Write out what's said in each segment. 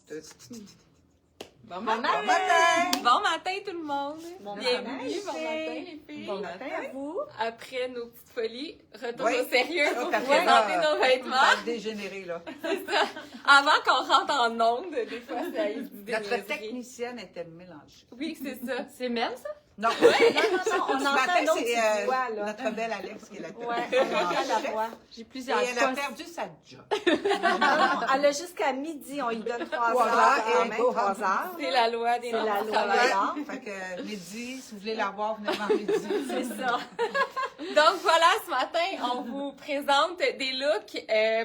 Bon matin! Bon matin tout le monde! Bienvenue, matin, bon matin les filles! Bon matin à vous! Après nos petites folies, retour Oui. au sérieux pour Parce que présenter là, nos vêtements. Ça a dégénéré, là. Avant qu'on rentre en onde, des fois ça y dit des Notre niaiseries. technicienne était mélangée. Oui, c'est ça. C'est Mel, ça? Non, Non, on ce entend matin, une autre c'est petite voix, là. notre belle Alex qui est la Ouais, on entend la voix. J'ai Et plusieurs elle a postes. perdu sa job. Elle a jusqu'à midi, on lui donne 3 3 heures, heures quand et même, go 3 home. heures. C'est la loi des C'est la normes loi. du travail. Alors? Fait que midi, si vous voulez la voir, venez avant midi. C'est ça. Donc voilà, ce matin, on vous présente des looks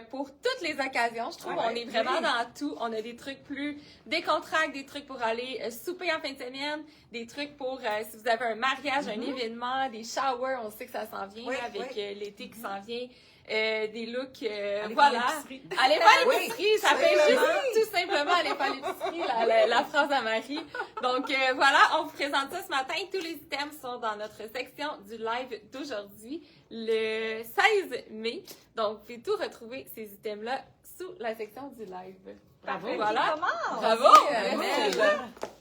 pour toutes les occasions. Je trouve Ouais, qu'on est vraiment oui. dans tout. On a des trucs plus décontractés, des trucs pour aller souper en fin de semaine, des trucs pour si vous avez un mariage, un événement, des showers. On sait que ça s'en vient Oui, là, avec oui. L'été qui s'en vient. Des looks, Allez voilà. faire l'épicerie. Allez faire Oui, l'épicerie, ça fait simplement. juste tout simplement aller faire l'épicerie, la phrase à Marie. Donc voilà, on vous présente ça ce matin. Tous les items sont dans notre section du live d'aujourd'hui, le 16 mai. Donc vous pouvez tout retrouver ces items-là sous la section du live. Bravo. Voilà. Comment? Bravo! Merci.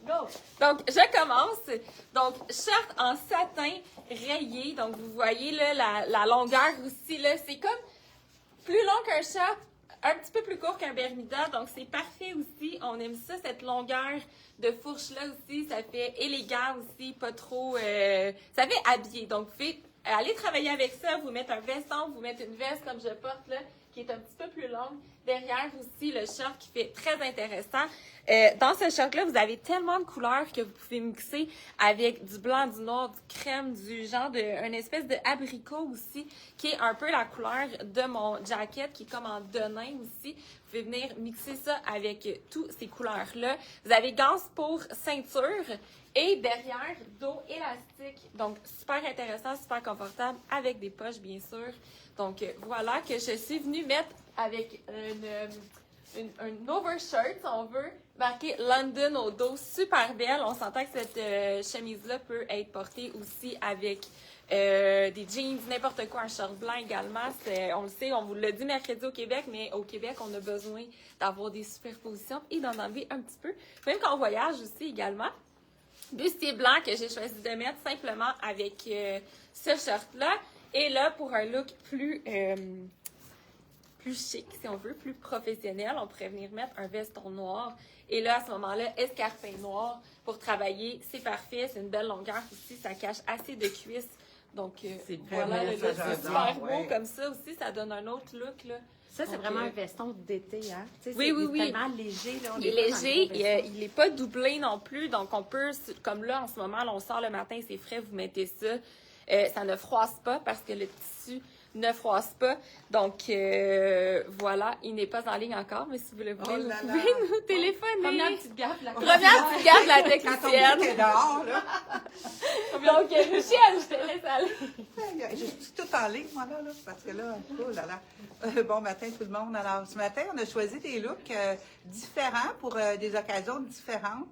Go. Donc, je commence. Donc, shirt en satin rayé. Donc, vous voyez là, la longueur aussi. Là, c'est comme plus long qu'un shirt, un petit peu plus court qu'un Bermuda. Donc, c'est parfait aussi. On aime ça, cette longueur de fourche-là aussi. Ça fait élégant aussi, pas trop... ça fait habillé. Donc, vous pouvez aller travailler avec ça, vous mettre un veston, vous mettre une veste comme je porte là, qui est un petit peu plus longue. Derrière aussi, le short qui fait très intéressant. Dans ce short-là, vous avez tellement de couleurs que vous pouvez mixer avec du blanc, du noir, du crème, du genre une espèce de abricot aussi, qui est un peu la couleur de mon jacket, qui est comme en denim aussi. Vous pouvez venir mixer ça avec toutes ces couleurs-là. Vous avez ganse pour ceinture et derrière, dos élastique. Donc, super intéressant, super confortable, avec des poches, bien sûr. Donc, voilà que je suis venue mettre avec un overshirt, si on veut, marqué London au dos, super belle. On s'entend que cette chemise-là peut être portée aussi avec des jeans, n'importe quoi, un short blanc également. On le sait, on vous l'a dit mercredi au Québec, mais au Québec, on a besoin d'avoir des superpositions et d'en enlever un petit peu. Même quand on voyage aussi également. Bustier blanc que j'ai choisi de mettre simplement avec ce short-là. Et là, pour un look plus chic, si on veut, plus professionnel, on pourrait venir mettre un veston noir. Et là, à ce moment-là, escarpin noir pour travailler. C'est parfait, c'est une belle longueur aussi. Ça cache assez de cuisses. Donc, voilà, beau, le ça, look, c'est j'adore, super beau ouais. comme ça aussi. Ça donne un autre look, là. Ça, c'est Donc, vraiment un veston d'été, hein? Tu sais, oui, oui, oui. C'est tellement léger, là. On Il est pas dans le léger, gros veston. il n'est pas doublé non plus, donc on peut, comme là en ce moment, là, on sort le matin, c'est frais, vous mettez ça. Ça ne froisse pas parce que le tissu ne froisse pas. Donc voilà, il n'est pas en ligne encore, mais si vous le voulez, Oh là vous là. pouvez nous téléphoner. Première petite gaffe, la Première petite garde de la Quand on dit technicienne. qu'elle est dehors, là, Donc Michel, je te laisse aller. je suis tout en ligne, moi, là, parce que là, oh là là. Bon matin, tout le monde. Alors, ce matin, on a choisi des looks différents pour des occasions différentes.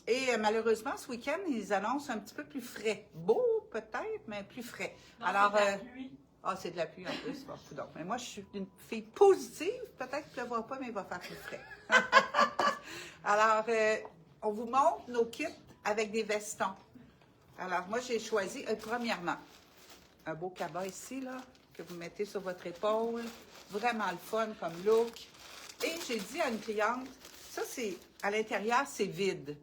Et malheureusement, ce week-end, ils annoncent un petit peu plus frais. Beau, peut-être, mais plus frais. Alors, c'est de la pluie en plus. Bon, coudonc. Mais moi, je suis une fille positive. Peut-être qu'il ne pleuvra pas, mais il va faire plus frais. Alors, on vous montre nos kits avec des vestons. Alors, moi, j'ai choisi, premièrement, un beau cabas ici, là, que vous mettez sur votre épaule. Vraiment le fun comme look. Et j'ai dit à une cliente, ça, c'est, à l'intérieur, c'est vide.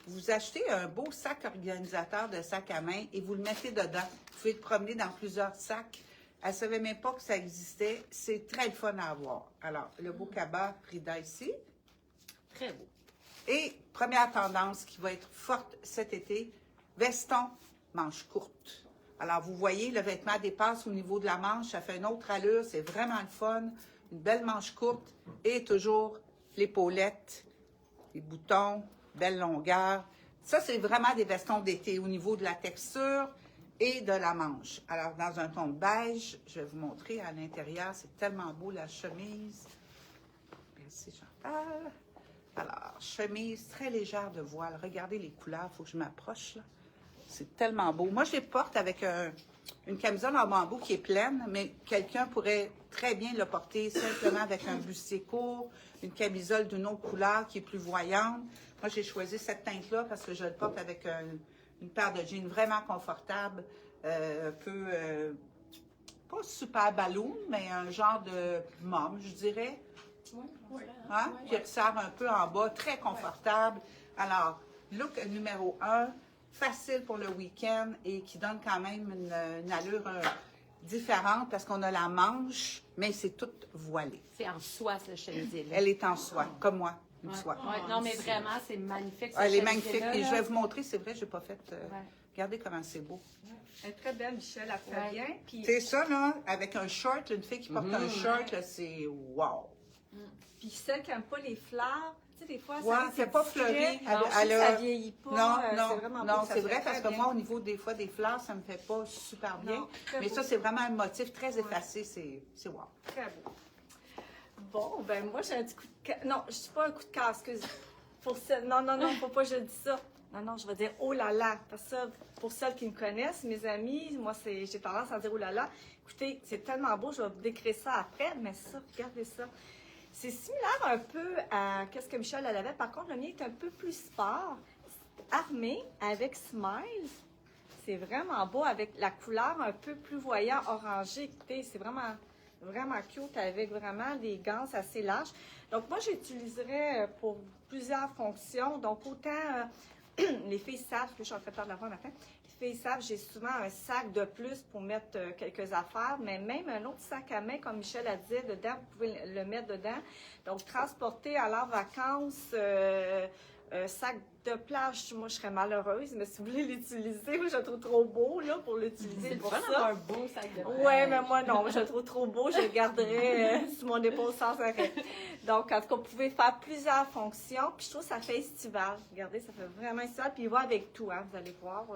Vous achetez un beau sac organisateur de sac à main et vous le mettez dedans. Vous pouvez le promener dans plusieurs sacs. Elle ne savait même pas que ça existait. C'est très le fun à avoir. Alors, le beau cabas Frida ici. Très beau. Et première tendance qui va être forte cet été, veston, manche courte. Alors, vous voyez, le vêtement dépasse au niveau de la manche. Ça fait une autre allure. C'est vraiment le fun. Une belle manche courte et toujours l'épaulette, les boutons, belle longueur. Ça, c'est vraiment des vestons d'été au niveau de la texture et de la manche. Alors, dans un ton de beige, je vais vous montrer à l'intérieur. C'est tellement beau, la chemise. Merci, Chantal. Alors, chemise très légère de voile. Regardez les couleurs. Il faut que je m'approche, là. C'est tellement beau. Moi, je les porte avec une camisole en bambou qui est pleine, mais quelqu'un pourrait très bien le porter simplement avec un bustier court, une camisole d'une autre couleur qui est plus voyante. Moi, j'ai choisi cette teinte-là parce que je le porte avec une paire de jeans vraiment confortable, un peu, pas super ballon, mais un genre de mom, je dirais. Hein? Qui ressort un peu en bas, très confortable. Alors, look numéro 1, facile pour le week-end et qui donne quand même une allure différente parce qu'on a la manche, mais c'est tout voilé. C'est en soie, ce chemisier-là. Elle est en soie, comme moi, une Ouais. soie. Ouais, non, mais vraiment, c'est magnifique. ce Elle est magnifique. chemisier-là, Et je là. vais vous montrer, c'est vrai, je n'ai pas fait. Ouais. Regardez comment c'est beau. Elle est très belle, Michel, elle fait Ouais. bien. Puis, C'est ça, là, avec un short, une fille qui porte un short, là, c'est wow. puis celle qui n'aime pas les fleurs, tu sais, des fois, Ouais, c'est pas fleuri. Ça vieillit pas. Non, c'est non, vraiment non, beau, ça c'est fait vrai parce très que bien. moi, au niveau des fois des fleurs, ça me fait pas super bien. Non, très Mais beau. ça, c'est vraiment un motif très effacé, c'est wow. Très beau. Bon, ben moi, j'ai un petit coup de cœur. Non, je dis pas un coup de cœur, excuse. Non, faut pas que je dise ça. Non, je vais dire oh là là. Parce que ça, pour celles qui me connaissent, mes amis, moi, j'ai tendance à dire oh là là. Écoutez, c'est tellement beau, je vais vous décrire ça après, mais ça, regardez ça. C'est similaire un peu à qu'est-ce que Michel elle avait. Par contre, le mien est un peu plus sport, armé avec Smile. C'est vraiment beau avec la couleur un peu plus voyant orangé. Écoutez, c'est vraiment cute avec vraiment des gants assez larges. Donc, moi, j'utiliserais pour plusieurs fonctions. Donc, autant les filles savent, que je suis en train de faire de la voix matin, les filles savent, j'ai souvent un sac de plus pour mettre quelques affaires, mais même un autre sac à main, comme Michel a dit, dedans, vous pouvez le mettre dedans. Donc, transporter à leurs vacances, un sac de plage, moi, je serais malheureuse, mais si vous voulez l'utiliser, moi, je le trouve trop beau, là, pour l'utiliser C'est pour fun ça. d'avoir un beau sac de plage. Ouais, mais moi, non, je le trouve trop beau, je le garderai sur mon épaule sans arrêt. Donc, en tout cas, vous pouvez faire plusieurs fonctions, puis je trouve que ça fait estival. Regardez, ça fait vraiment estival, puis il va avec tout, hein, vous allez voir.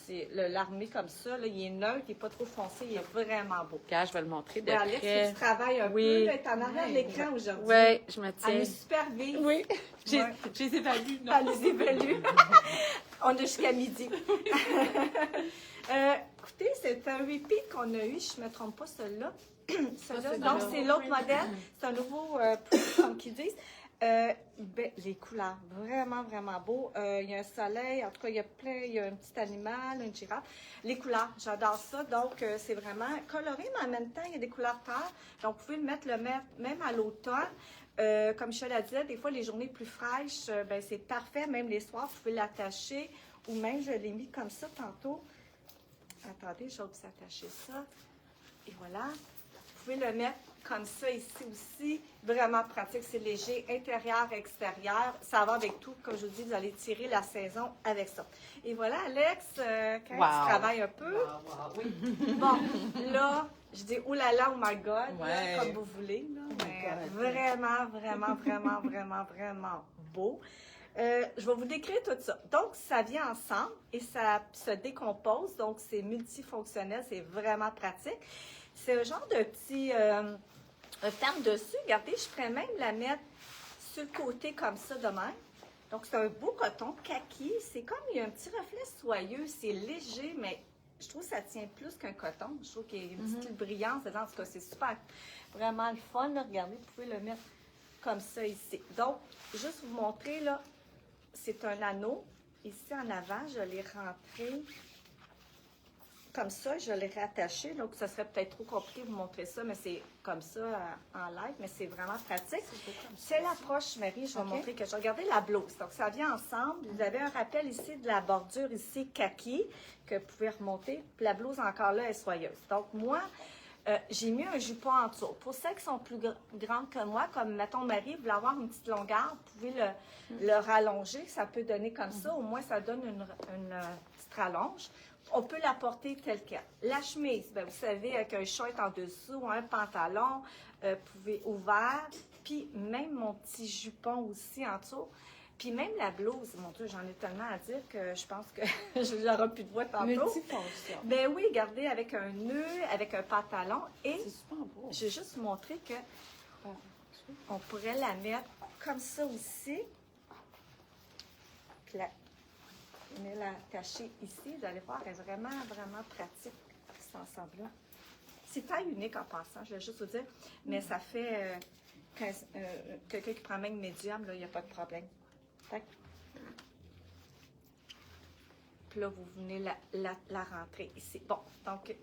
C'est l'armé comme ça, là, il est neutre, il n'est pas trop foncé, il est vraiment beau. Regarde, je vais le montrer de Ouais, Alex, près. tu travailles un Oui. peu, là, t'es en arrière de l'écran aujourd'hui. Oui, je me Elle tiens. est super vive. Oui, j'ai Ouais. je les évalue. non. Elle les évalue. On a jusqu'à midi. Écoutez, c'est un repeat qu'on a eu, je ne me trompe pas, celui-là. Celui-là. c'est Donc, le c'est l'autre modèle. C'est un nouveau print, comme qu'ils disent. Ben, les couleurs, vraiment, vraiment beau. Il y a un soleil, en tout cas, il y a un petit animal, une girafe. Les couleurs, j'adore ça. Donc, c'est vraiment coloré, mais en même temps, il y a des couleurs terre. Donc, vous pouvez le mettre même à l'automne. Comme Michel a dit, des fois, les journées plus fraîches, ben, c'est parfait. Même les soirs, vous pouvez l'attacher. Ou même, je l'ai mis comme ça tantôt. Attendez, je vais vous attacher ça. Et voilà. Vous pouvez le mettre comme ça ici aussi. Vraiment pratique, c'est léger, intérieur, extérieur. Ça va avec tout. Comme je vous dis, vous allez tirer la saison avec ça. Et voilà, Alex, quand Wow. tu travailles un peu. Bon, là, je dis oh là là, oh my God, là, Ouais. comme vous voulez. Là, mais vraiment beau. Je vais vous décrire tout ça. Donc, ça vient ensemble et ça se décompose. Donc, c'est multifonctionnel, c'est vraiment pratique. C'est un genre de petit ferme dessus. Regardez, je pourrais même la mettre sur le côté comme ça de même. Donc, c'est un beau coton kaki. C'est comme, il y a un petit reflet soyeux. C'est léger, mais je trouve que ça tient plus qu'un coton. Je trouve qu'il y a une petite brillance dedans. En tout cas, c'est super. Vraiment le fun. Là. Regardez, vous pouvez le mettre comme ça ici. Donc, juste vous montrer, là, c'est un anneau. Ici, en avant, je l'ai rentré comme ça, je l'ai rattaché. Donc, ça serait peut-être trop compliqué de vous montrer ça, mais c'est comme ça en live, mais c'est vraiment pratique. C'est l'approche, Marie. Je vais vous montrer que je regardais la blouse. Donc, ça vient ensemble. Vous avez un rappel ici de la bordure ici, kaki, que vous pouvez remonter. Puis la blouse, encore là, est soyeuse. Donc, moi, j'ai mis un jupon en dessous. Pour celles qui sont plus grandes que moi, comme, mettons, Marie, vous voulez avoir une petite longueur, vous pouvez le rallonger. Ça peut donner comme ça. Au moins, ça donne une petite rallonge. On peut la porter telle qu'elle. La chemise, ben, vous savez, avec un short en dessous, un pantalon, vous pouvez ouvert, puis même mon petit jupon aussi en dessous. Puis même la blouse, mon Dieu, j'en ai tellement à dire que je pense que je n'aurai plus de voix tantôt. Multifonction. Ben oui, regardez, avec un nœud, avec un pantalon. Et C'est super beau. je vais juste vous montrer que on pourrait la mettre comme ça aussi. Puis venez la cacher ici. Vous allez voir, elle est vraiment, vraiment pratique, cet ensemble-là. C'est taille unique en passant, je vais juste vous dire, mais ça fait quelqu'un qui prend même médium, là, il n'y a pas de problème. Tac. Puis là, vous venez la rentrer ici. Bon, donc,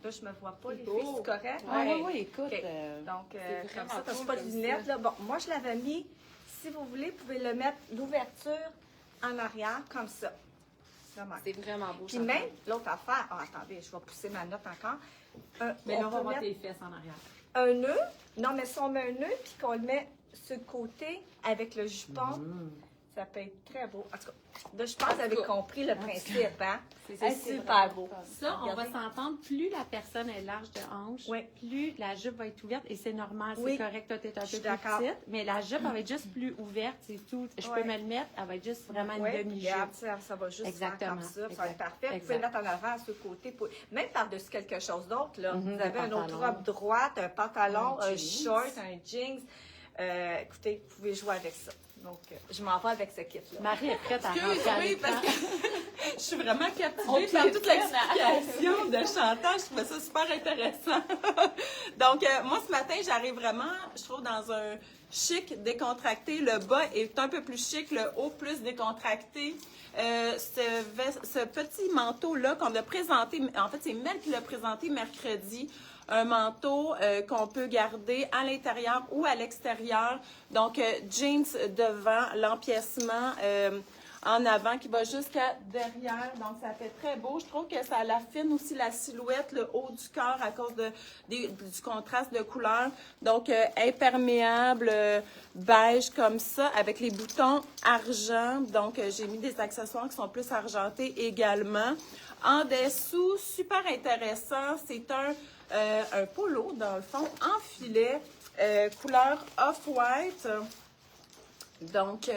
là, je me vois pas, les filles, c'est correct? Ah oui, écoute. OK. Donc, c'est comme vraiment ça, t'as cool pas de comme lunettes, ça. là. Bon, moi, je l'avais mis, si vous voulez, vous pouvez le mettre, l'ouverture en arrière, comme ça. Vraiment. C'est vraiment beau. Puis Chantal. même, l'autre affaire, attendez, je vais pousser ma note encore. Mais là, on va peut voir mettre tes fesses en arrière. un nœud. Non, mais si on met un nœud, puis qu'on le met sur le côté avec le jupon, ça peut être très beau. En tout cas, là, je pense que vous avez compris le principe, hein? C'est super beau. Ça, on va Regardez. s'entendre, plus la personne est large de hanche, Oui. plus la jupe va être ouverte. Et c'est normal, Oui. c'est correct, toi, t'es un Je peu suis plus d'accord. petite. Mais la jupe, elle va être juste plus ouverte, c'est tout. Je Ouais. peux me le mettre, elle va être juste vraiment une Oui, demi-jupe. regarde, ça va juste Exactement. faire comme ça, ça va être Exact. parfait. Vous Exact. pouvez le mettre en avant, sur le côté, même par-dessus quelque chose d'autre. Là. Mhm, Vous avez un une autre pantalon. robe droite, un pantalon, Un un jeans. short, un jeans. Écoutez, vous pouvez jouer avec ça. Donc, je m'en vais avec ce kit-là. Marie est prête à rentrer à Oui, l'écran. parce que je suis vraiment captivée On par te toute fait, l'explication de Chantal. Je trouvais ça super intéressant. Donc, moi, ce matin, j'arrive vraiment, je trouve, dans un chic décontracté. Le bas est un peu plus chic, le haut plus décontracté. Ce petit manteau-là qu'on a présenté, en fait, c'est Mel qui l'a présenté mercredi. Un manteau qu'on peut garder à l'intérieur ou à l'extérieur. Donc, jeans devant, l'empiècement en avant qui va jusqu'à derrière. Donc, ça fait très beau. Je trouve que ça affine aussi la silhouette, le haut du corps à cause du contraste de couleur. Donc, imperméable, beige comme ça, avec les boutons argent. Donc, j'ai mis des accessoires qui sont plus argentés également. En dessous, super intéressant, c'est un polo, dans le fond, en filet, couleur off-white. Donc,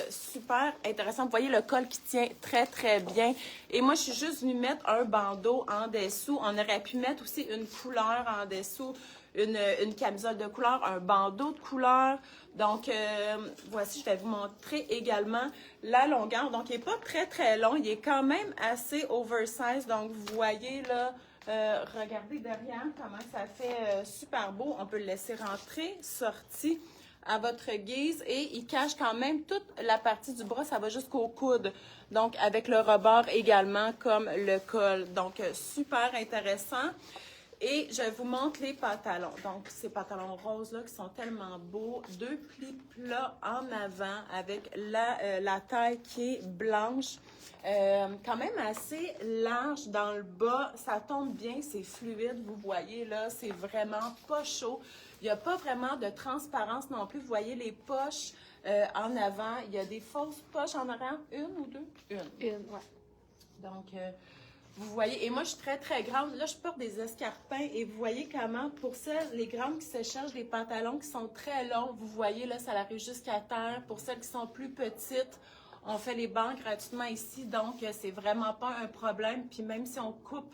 super intéressant. Vous voyez le col qui tient très, très bien. Et moi, je suis juste venue mettre un bandeau en dessous. On aurait pu mettre aussi une couleur en dessous, une camisole de couleur, un bandeau de couleur. Donc, voici, je vais vous montrer également la longueur. Donc, il n'est pas très, très long. Il est quand même assez oversize. Donc, vous voyez là, regardez derrière comment ça fait super beau. On peut le laisser rentrer, sorti à votre guise et il cache quand même toute la partie du bras, ça va jusqu'au coude. Donc, avec le rebord également comme le col. Donc, super intéressant. Et je vous montre les pantalons. Donc, ces pantalons roses-là qui sont tellement beaux. 2 plis plats en avant avec la taille qui est blanche. Quand même assez large dans le bas. Ça tombe bien, c'est fluide. Vous voyez là, c'est vraiment pas chaud. Il n'y a pas vraiment de transparence non plus. Vous voyez les poches en avant. Il y a des fausses poches en arrière. Une ou deux? Une, ouais. Donc, vous voyez, et moi, je suis très, très grande. Là, je porte des escarpins et vous voyez comment, pour les grandes qui se cherchent des pantalons qui sont très longs, vous voyez, là, ça arrive jusqu'à terre. Pour celles qui sont plus petites, on fait les bancs gratuitement ici, donc c'est vraiment pas un problème. Puis même si on coupe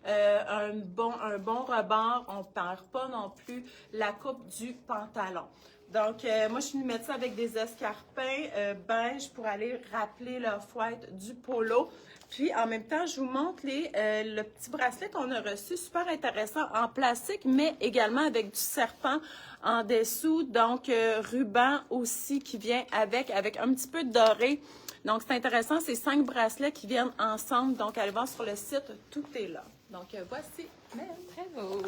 un bon rebord, on ne perd pas non plus la coupe du pantalon. Donc, moi, je suis venue mettre ça avec des escarpins beige pour aller rappeler l'off-white du polo. Puis, en même temps, je vous montre le petit bracelet qu'on a reçu, super intéressant, en plastique, mais également avec du serpent en dessous. Donc, ruban aussi qui vient avec un petit peu de doré. Donc, c'est intéressant, c'est 5 bracelets qui viennent ensemble. Donc, allez voir sur le site, tout est là. Donc, voici. Très beau.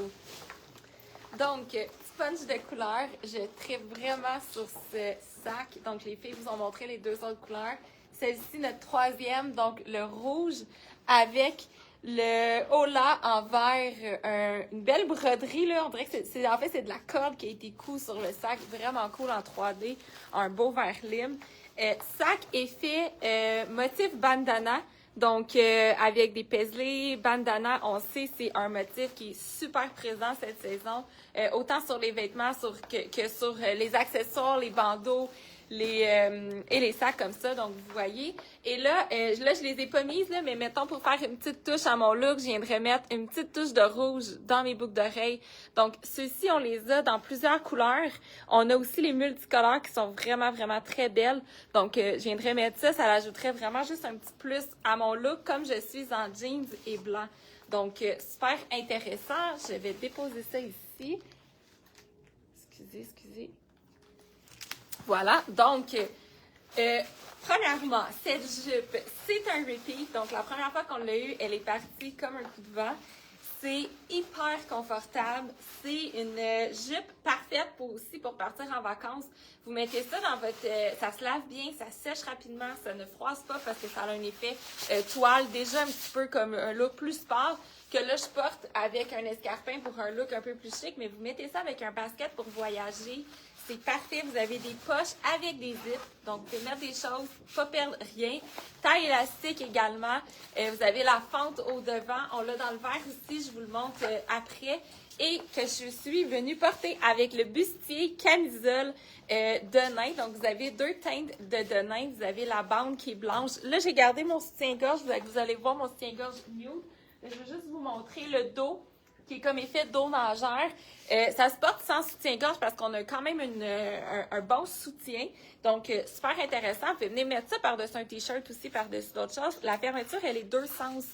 Donc, sponge de couleur, je tripe vraiment sur ce sac. Donc, les filles vous ont montré les 2 autres couleurs. Celle-ci, notre 3e, donc le rouge avec le holà en vert, une belle broderie, là. On dirait que c'est de la corde qui a été cousue sur le sac. Vraiment cool en 3D. Un beau vert lime. Sac est fait motif bandana. Donc, avec des paislets, bandana, on sait c'est un motif qui est super présent cette saison, autant sur les vêtements que sur les accessoires, les bandeaux, les sacs comme ça, donc vous voyez. Et là, je les ai pas mises, là, mais mettons pour faire une petite touche à mon look, je viendrais mettre une petite touche de rouge dans mes boucles d'oreilles. Donc, ceux-ci, on les a dans plusieurs couleurs. On a aussi les multicolores qui sont vraiment, vraiment très belles. Donc, je viendrais mettre ça l'ajouterait vraiment juste un petit plus à mon look, comme je suis en jeans et blanc. Donc, super intéressant. Je vais déposer ça ici. Excusez. Voilà. Donc, premièrement, cette jupe, c'est un repeat. Donc, la première fois qu'on l'a eu, elle est partie comme un coup de vent. C'est hyper confortable. C'est une jupe parfaite pour partir en vacances. Vous mettez ça dans votre... ça se lave bien, ça sèche rapidement, ça ne froisse pas parce que ça a un effet toile, déjà un petit peu comme un look plus sport, que là, je porte avec un escarpin pour un look un peu plus chic, mais vous mettez ça avec un basket pour voyager. C'est parfait. Vous avez des poches avec des zips. Donc, vous pouvez mettre des choses, pas perdre rien. Taille élastique également. Vous avez la fente au devant. On l'a dans le vert aussi. Je vous le montre après. Et que je suis venue porter avec le bustier camisole de nain. Donc, vous avez deux teintes de nain. Vous avez la bande qui est blanche. Là, j'ai gardé mon soutien-gorge. Vous allez voir mon soutien-gorge nude. Je vais juste vous montrer le dos qui est comme effet d'eau nageur. Ça se porte sans soutien-gorge parce qu'on a quand même un bon soutien. Donc, super intéressant. Vous pouvez venir mettre ça par-dessus un T-shirt aussi, par-dessus d'autres choses. La fermeture, elle est 2 sens.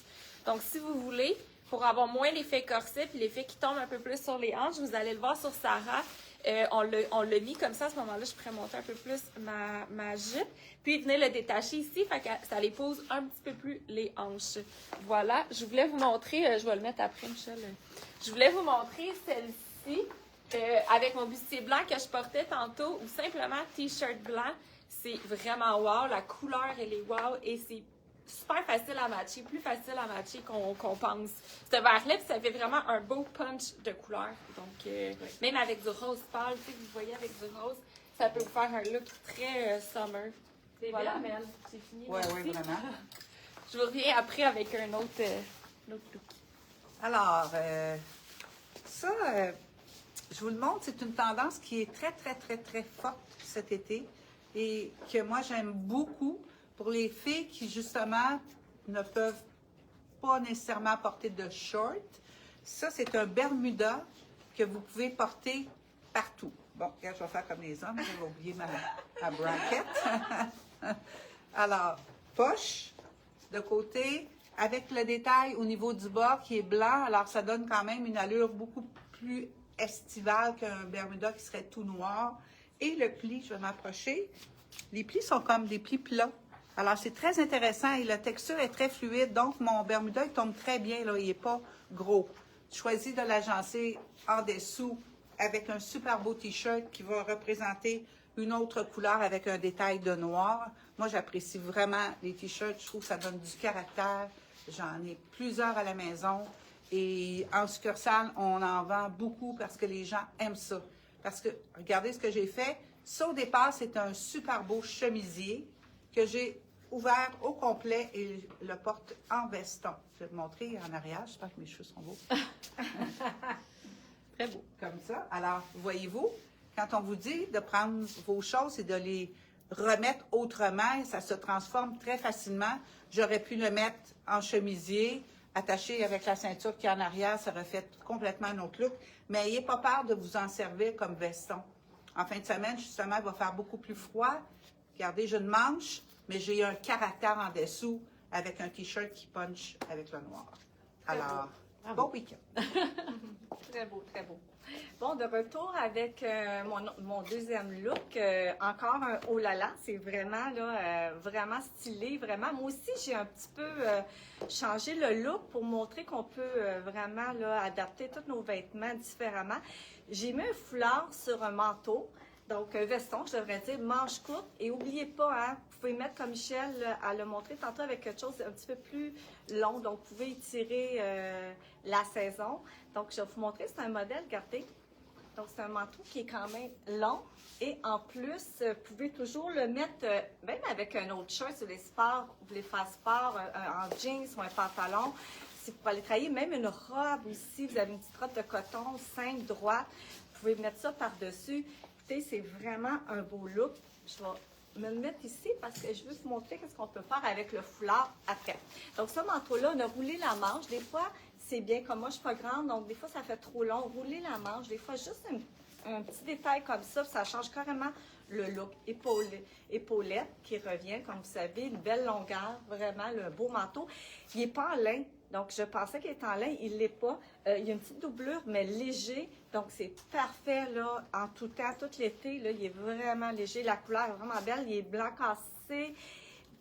Donc, si vous voulez, pour avoir moins l'effet corset puis l'effet qui tombe un peu plus sur les hanches, vous allez le voir sur Sarah. On l'a mis comme ça. À ce moment-là, je pourrais monter un peu plus ma jupe. Puis, venez le détacher ici. Fait que ça les pose un petit peu plus les hanches. Voilà. Je voulais vous montrer. Je vais le mettre après, Michel. Je voulais vous montrer celle-ci avec mon bustier blanc que je portais tantôt ou simplement T-shirt blanc. C'est vraiment wow. La couleur, elle est wow. Et c'est super facile à matcher. Plus facile à matcher qu'on pense. Ce vert-là, ça fait vraiment un beau punch de couleur. Donc, même avec du rose pâle, tu sais, vous voyez avec du rose, ça peut vous faire un look très summer. C'est voilà, bien. Mel. C'est fini. Oui, merci. vraiment. Je vous reviens après avec un autre look. Alors, ça, je vous le montre, c'est une tendance qui est très, très, très, très forte cet été et que moi, j'aime beaucoup pour les filles qui, justement, ne peuvent pas nécessairement porter de short. Ça, c'est un Bermuda que vous pouvez porter partout. Bon, regarde, je vais faire comme les hommes, je vais oublier ma braquette. Alors, poche de côté, avec le détail au niveau du bas qui est blanc, alors ça donne quand même une allure beaucoup plus estivale qu'un Bermuda qui serait tout noir. Et le pli, je vais m'approcher, les plis sont comme des plis plats. Alors, c'est très intéressant et la texture est très fluide. Donc, mon Bermuda, il tombe très bien, là, il n'est pas gros. Je choisis de l'agencer en dessous avec un super beau T-shirt qui va représenter une autre couleur avec un détail de noir. Moi, j'apprécie vraiment les T-shirts. Je trouve que ça donne du caractère. J'en ai plusieurs à la maison. Et en succursale, on en vend beaucoup parce que les gens aiment ça. Parce que, regardez ce que j'ai fait. Ça, au départ, c'est un super beau chemisier que j'ai ouvert au complet et le porte en veston. Je vais vous montrer en arrière. J'espère que mes cheveux sont beaux. Très beau. Comme ça. Alors, voyez-vous, quand on vous dit de prendre vos choses et de les remettre autrement, ça se transforme très facilement. J'aurais pu le mettre en chemisier, attaché avec la ceinture qui est en arrière, ça aurait fait complètement un autre look. Mais n'ayez pas peur de vous en servir comme veston. En fin de semaine, justement, il va faire beaucoup plus froid. Regardez, j'ai une manche, mais j'ai un caractère en dessous avec un T-shirt qui punch avec le noir. Alors, bon week-end. Très beau, très beau. Bon, de retour avec mon deuxième look. Encore un oh là là, c'est vraiment là, vraiment stylé, vraiment. Moi aussi, j'ai un petit peu changé le look pour montrer qu'on peut vraiment là, adapter tous nos vêtements différemment. J'ai mis un foulard sur un manteau. Donc, un veston, je devrais dire, manche courte. Et n'oubliez pas, hein, vous pouvez mettre, comme Michel l'a montré tantôt, avec quelque chose un petit peu plus long. Donc, vous pouvez étirer la saison. Donc, je vais vous montrer, c'est un modèle, regardez. Donc, c'est un manteau qui est quand même long. Et en plus, vous pouvez toujours le mettre, même avec un autre shirt sur les sports, vous voulez faire sport, en jeans ou un pantalon. Si vous allez travailler, même une robe aussi, vous avez une petite robe de coton, simple, droite. Vous pouvez mettre ça par-dessus. C'est vraiment un beau look. je vais me le mettre ici parce que je veux vous montrer qu'est-ce qu'on peut faire avec le foulard après. Donc, ce manteau-là, on a roulé la manche. Des fois, c'est bien, comme moi, je suis pas grande, donc des fois, ça fait trop long. Rouler la manche, des fois, juste un petit détail comme ça change carrément le look. Épaulette qui revient, comme vous savez, une belle longueur, vraiment, le beau manteau. Il n'est pas en lin, donc je pensais qu'il était en lin, il ne l'est pas. Il y a une petite doublure, mais léger, donc c'est parfait, là, en tout temps, tout l'été, là, il est vraiment léger. La couleur est vraiment belle, il est blanc cassé,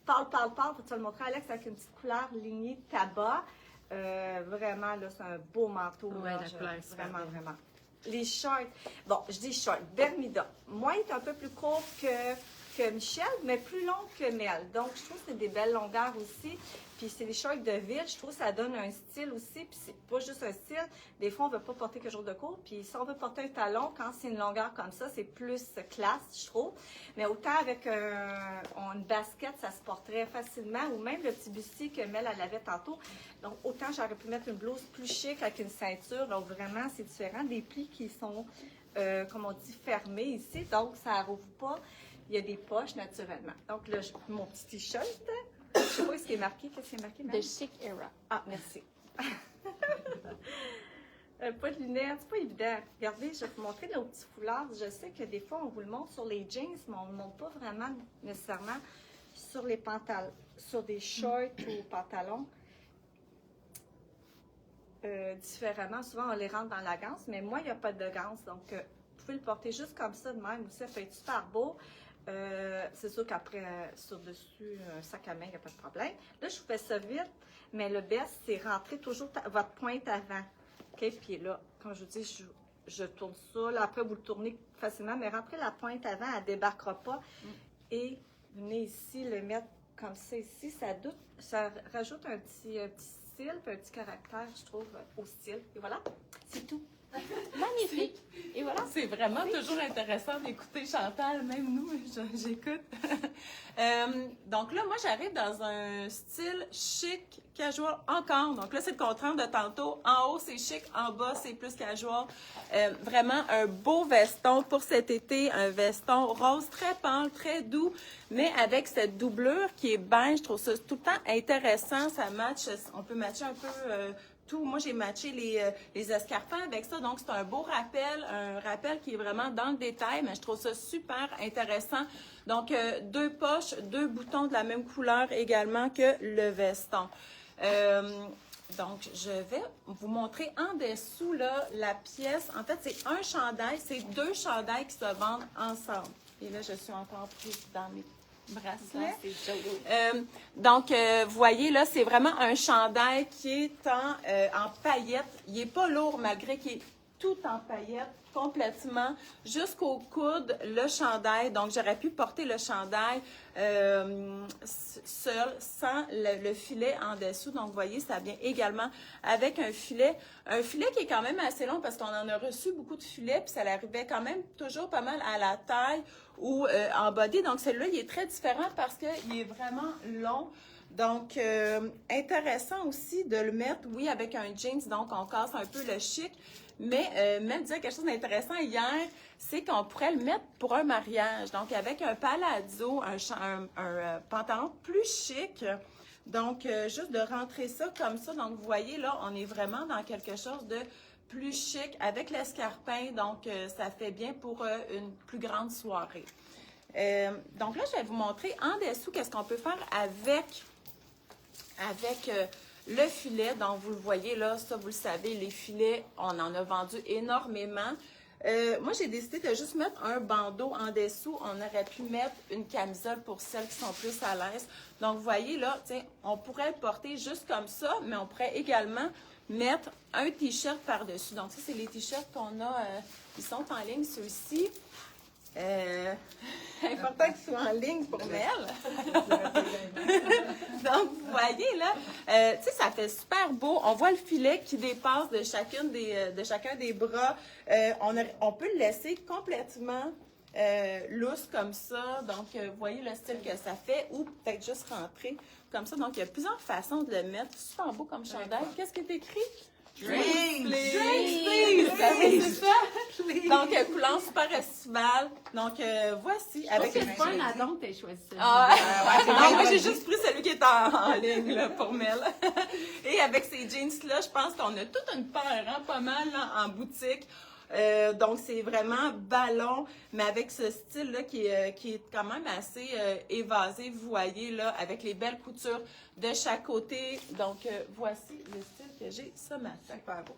pâle, pour te le montrer, Alex, avec une petite couleur lignée tabac. Vraiment, là, c'est un beau manteau. Ouais, là, la couleur est super vraiment, belle. vraiment. Les shorts, bon, je dis shorts, Bermuda. Moi, il est un peu plus court que Michel, mais plus long que Mel. Donc, je trouve que c'est des belles longueurs aussi. Puis, c'est des shorts de ville. Je trouve que ça donne un style aussi. Puis, c'est pas juste un style. Des fois, on ne veut pas porter quelque chose de court. Puis, si on veut porter un talon, quand c'est une longueur comme ça, c'est plus classe, je trouve. Mais autant avec une basket, ça se porterait facilement. Ou même le petit bustier que Mel, elle avait tantôt. Donc, autant j'aurais pu mettre une blouse plus chic avec une ceinture. Donc, vraiment, c'est différent. Des plis qui sont, comme on dit, fermés ici. Donc, ça ne rouvre pas. Il y a des poches, naturellement. Donc, là, mon petit t-shirt. Je ne sais pas ce qui est marqué. Qu'est-ce qui est marqué, Mel? The Chic Era. Ah, merci. Pas de lunettes, c'est pas évident. Regardez, je vais vous montrer nos petits foulards. Je sais que des fois, on vous le montre sur les jeans, mais on ne le montre pas vraiment nécessairement sur les pantalons, sur des shorts ou pantalons. Différemment, souvent, on les rentre dans la ganse, mais moi, il n'y a pas de ganse. Donc, vous pouvez le porter juste comme ça de même aussi. Ça peut être super beau. C'est sûr qu'après, sur-dessus, un sac à main, il n'y a pas de problème. Là, je vous fais ça vite, mais le best, c'est rentrer toujours votre pointe avant. OK? Puis là, comme je vous dis, je tourne ça. Là, après, vous le tournez facilement, mais rentrez la pointe avant, elle ne débarquera pas. Et venez ici, le mettre comme ça ici. Ça rajoute un petit style, puis un petit caractère, je trouve, au style. Et voilà, c'est tout. Magnifique. Et voilà. C'est vraiment toujours intéressant d'écouter Chantal, même nous, j'écoute. Donc là, moi, j'arrive dans un style chic, casual encore. Donc là, c'est le contraire de tantôt. En haut, c'est chic, en bas, c'est plus casual. Vraiment un beau veston pour cet été, un veston rose très pâle, très doux, mais avec cette doublure qui est beige. Je trouve ça tout le temps intéressant. Ça match, on peut matcher un peu... tout. Moi, j'ai matché les escarpins avec ça. Donc, c'est un beau rappel, un rappel qui est vraiment dans le détail, mais je trouve ça super intéressant. Donc, 2 poches, 2 boutons de la même couleur également que le veston. Donc, je vais vous montrer en dessous, là, la pièce. En fait, c'est un chandail, c'est 2 chandails qui se vendent ensemble. Et là, je suis encore prise dans mes bracelet. Donc, vous voyez, là, c'est vraiment un chandail qui est en paillettes. Il n'est pas lourd, malgré qu'il est tout en paillettes, complètement, jusqu'au coude, le chandail. Donc, j'aurais pu porter le chandail seul, sans le filet en dessous. Donc, vous voyez, ça vient également avec un filet qui est quand même assez long parce qu'on en a reçu beaucoup de filets, puis ça arrivait quand même toujours pas mal à la taille ou en body. Donc, celui-là, il est très différent parce qu'il est vraiment long. Donc, intéressant aussi de le mettre, oui, avec un jeans, donc on casse un peu le chic. Mais même dire quelque chose d'intéressant hier, c'est qu'on pourrait le mettre pour un mariage. Donc, avec un palazzo, un pantalon plus chic. Donc, juste de rentrer ça comme ça. Donc, vous voyez, là, on est vraiment dans quelque chose de plus chic avec l'escarpin. Donc, ça fait bien pour une plus grande soirée. Donc là, je vais vous montrer en dessous qu'est-ce qu'on peut faire avec le filet. Donc, vous le voyez là, ça, vous le savez, les filets, on en a vendu énormément. Moi, j'ai décidé de juste mettre un bandeau en dessous. On aurait pu mettre une camisole pour celles qui sont plus à l'aise. Donc, vous voyez là, tiens, on pourrait le porter juste comme ça, mais on pourrait également mettre un t-shirt par-dessus. Donc, ça, c'est les t-shirts qu'on a, ils sont en ligne, ceux-ci. Important qu'ils soient en ligne pour Mel. Donc, vous voyez, là, tu sais, ça fait super beau. On voit le filet qui dépasse de chacun des bras. On peut le laisser complètement lousse comme ça. Donc, vous voyez le style que ça fait. Ou peut-être juste rentrer comme ça. Donc, il y a plusieurs façons de le mettre. Super beau comme chandail. Qu'est-ce qui est écrit? Dreams! Please! Ben oui, c'est ça. Donc, couleur super estivale. Donc, voici. Avec c'est C'est pas un bien addon que t'as choisi ça. Ah, ouais, non, c'est moi, bien j'ai choisi. juste pris celui qui est en ligne là, pour Mel. Et avec ces jeans-là, je pense qu'on a toute une paire, hein, pas mal, là, en boutique. Donc, c'est vraiment ballon, mais avec ce style-là qui est quand même assez évasé, vous voyez, là, avec les belles coutures de chaque côté. Donc, voici le style que j'ai ce matin. Super beau.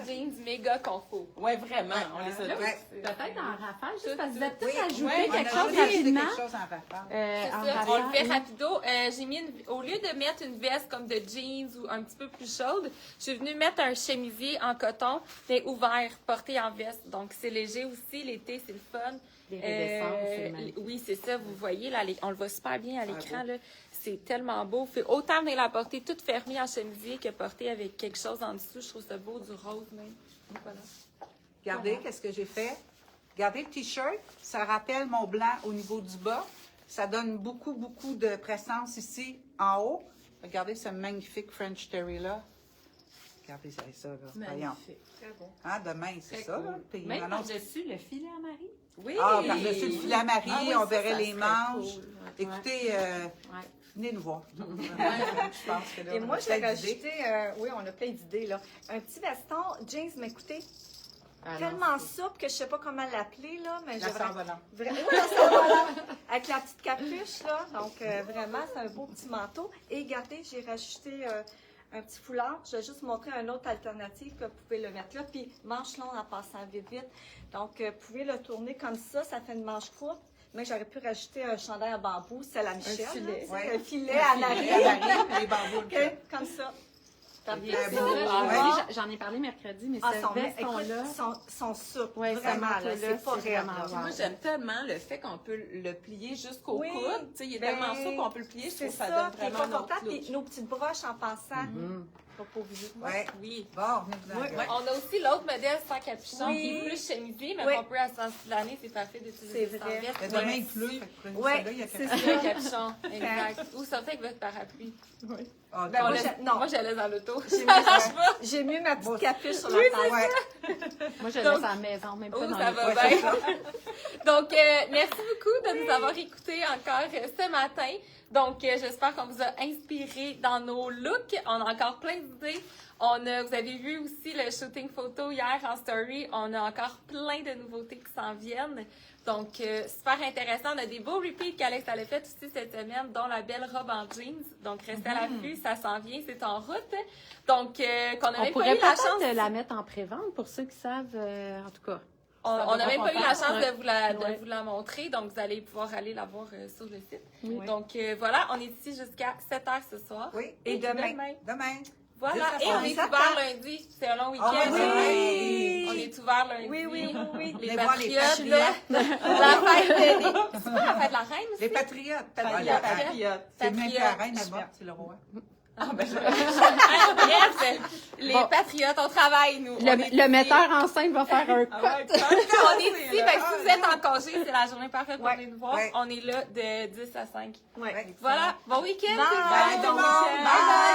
Jeans méga confort. Ouais, vraiment, on les a tous. Ouais. Peut-être en rafale, juste parce que vous avez Oui, peut-être ajouté ouais, On quelque a chose juste ajouté rapidement. quelque chose en rafale. C'est En ça, rafale, on le fait oui. rapido. J'ai mis au lieu de mettre une veste comme de jeans ou un petit peu plus chaude, je suis venue mettre un chemisier en coton, mais ouvert, porté en veste. Donc, c'est léger aussi. L'été, c'est le fun. Les résistants, c'est magnifique. Oui, c'est ça. Vous voyez, là, on le voit super bien à Super l'écran. beau. Là. C'est tellement beau. Fait autant venir la porter toute fermée en chemisier que porter avec quelque chose en dessous. Je trouve ça beau, du rose même. Donc, voilà. Regardez, qu'est-ce que j'ai fait? Regardez le T-shirt, ça rappelle mon blanc au niveau du bas. Ça donne beaucoup, beaucoup de présence ici, en haut. Regardez ce magnifique French Terry-là. Regardez ça, là. Voyons. Magnifique. Hein, demain, c'est Très ça, là. cool. Puis, Même maintenant, par-dessus le filet à Marie. Oui! ah, par-dessus le filet à Marie, Ah oui, on ça, verrait ça les serait manches. cool. Écoutez, Ouais. venez nous voir. Je pense que là, Et on moi, a j'ai plein d'idées. rajouté, oui, on a plein d'idées, là. Un petit veston jeans, mais écoutez, Ah non, tellement souple que je sais pas comment l'appeler, là, mais La j'ai vraiment... Saint-Volant. Oui, la Saint-Valentin, avec la petite capuche, là. Donc, vraiment, c'est un beau petit manteau. Et regardez, j'ai rajouté un petit foulard. Je vais juste montrer une autre alternative que vous pouvez le mettre là. Puis, manche longue en passant vite, vite. Donc, vous pouvez le tourner comme ça. Ça fait une manche courte. Mais j'aurais pu rajouter un chandail en bambou. C'est la Michel. filet. Là, Ouais. un filet à Marie. Les bambous. OK, comme ça. Il est Très beau. beau. Oui, j'en ai parlé mercredi, mais Ah, ce veston-là, sont souples. Ouais, vraiment, ça là. manteau-là, C'est pas c'est raide, vraiment là. wow. Moi, j'aime tellement le fait qu'on peut le plier jusqu'au Oui, coude. Tu sais, il est ben, tellement souple qu'on peut le plier. Je C'est trouve que ça ça, donne puis il est vraiment un autre confortable. look. Puis nos petites broches en passant. Pas pour vous. Ouais. Oui. Bon, venez vous en Ouais. regarder. On a aussi l'autre modèle sans capuchon Oui. qui est plus chemisé, mais Oui. qu'on peut à ce sens de l'année, c'est parfait d'utiliser C'est sans vrai. veste. Mais demain, il pleut. Fait que prenez Ouais, celle-là, il y a c'est quelque ça. chose. Le capuchon, exact. Ou sortir avec votre parapluie. Ah, Ben, On moi, laisse- non. moi, je la laisse dans l'auto. J'ai mis ma petite capuche sur la Ouais. tête. moi, je le Donc- laisse à la maison, même pas Oh, dans ça le va Ouais, bien. c'est ça. Donc, merci beaucoup de nous avoir écoutés encore ce matin. Donc, j'espère qu'on vous a inspiré dans nos looks. On a encore plein d'idées. Vous avez vu aussi le shooting photo hier en story. On a encore plein de nouveautés qui s'en viennent. Donc, super intéressant. On a des beaux repeats qu'Alex a fait aussi cette semaine, dont la belle robe en jeans. Donc, restez à l'affût, ça s'en vient, c'est en route. Donc, qu'on n'a On même pas pourrait eu la peut-être chance... la mettre en pré-vente pour ceux qui savent, en tout cas. On n'a même pas eu la chance Ouais. de vous la, Ouais. vous la montrer, donc vous allez pouvoir aller la voir sur le site. Oui. Donc voilà, on est ici jusqu'à 7h ce soir. Oui. Et demain. Demain. Voilà, Juste et on à est soir. ouvert lundi. C'est un long week-end. Ah, oui. On est ouvert lundi. Oui, oui, oui, oui. Les Venez voir les patriotes, patriotes. la fête de... C'est pas la fête de la reine aussi? Les patriotes. Patriotes. Ah, la reine. Patriote. C'est même pas la reine Patriotes. là-bas, c'est le roi. Ah, bref, les Bon. patriotes, on travaille, nous. On est Le ici. metteur en scène va faire un Ah cut. ouais, On est ici, fait que si vous êtes en congé, c'est la journée parfaite pour Ouais. venir nous voir. Ouais. On est là de 10 à 5. Ouais. Ouais. Voilà, bon week-end Bye. tout le monde! Bye, tout le monde. Bon week-end. Bye.